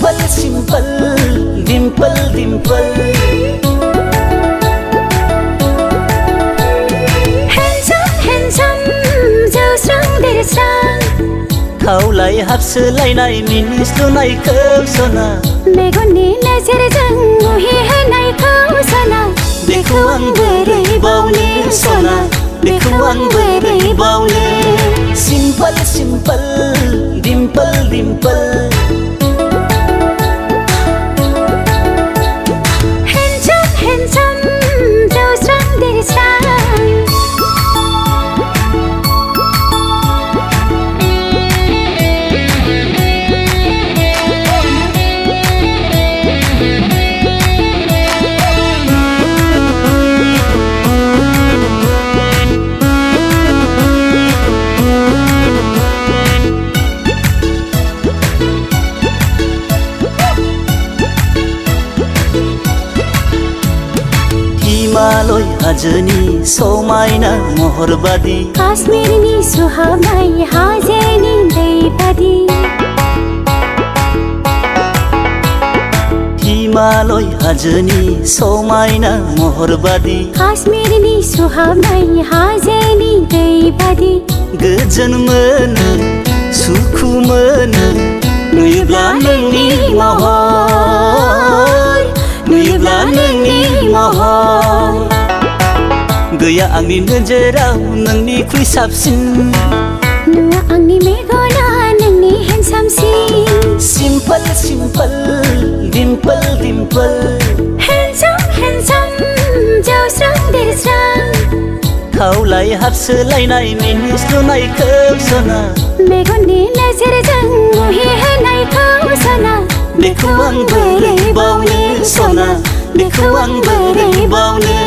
Simple simple dimple dimple Handsome handsome giàu sáng để sang Khâu lại hấp sự lại này mình slow này khâu sona Megoni nazar jang muhi hai này khâu sana Dekhu ang beri baule sona Dekhu ang beri baule Simple simple dimple dimple Handsome handsome giàu sáng để sang Himalay hajani somaina mohorbadi Kashmirni suhamai hajeni deipadi Himalay hajani somaina mohorbadi Kashmirni suhamai hajeni deipadi Goजोन मोनो सुखु मोनो नुयोब्ला नोंनि महर नुयोब्ला नोंनि महर गैया आंनि नोजोराव नोंनिख्रुइ साबसिन नुवा आंनि मेगना नोंनि हेन्डसामसिन Simple simple dimple dimple Handsome handsome जावस्रां देरस्रां खावलाय हाबसोलायनाय मिनिस्लुनाय खोबसना मेगननि नोजोरजों मुहिहोनायखौ सना बेखौ आं बोरै बावनो सना बेखौ आं बोरै बावनो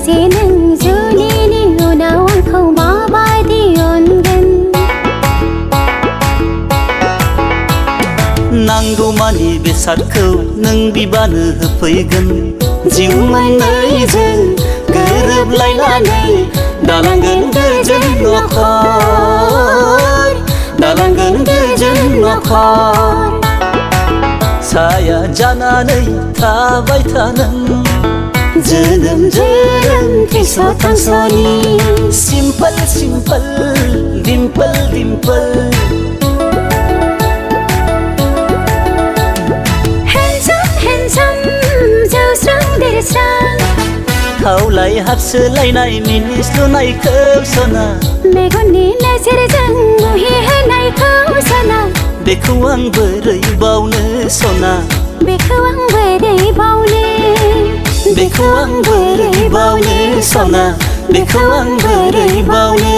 जे नों जुलिनि उनाव आंखौ माबादि अनगोन नांगौमानि बेसादखौ नों बिबानो होफैगोन जिउ मोननैजों गोरोबलायनानै दालांगोन गोजोन नखर दालांगोन गोजोन नखर साया जानानै थाबाय थानों जोनोम जोनोम थैस' थांस'नि Simple simple dimple dimple Handsome handsome जावस्रां देरस्रां खावलाय हाबसोलायनाय मिनिस्लुनाय खोबसना मेगननि नोजोरजों मुहिहोनायखौ सना बेखौ आं बोरै बावनो सना बेखौ आं बोरै बावनो बेखौ आं बोरै बावनो सना बेखौ आं बोरै बावनो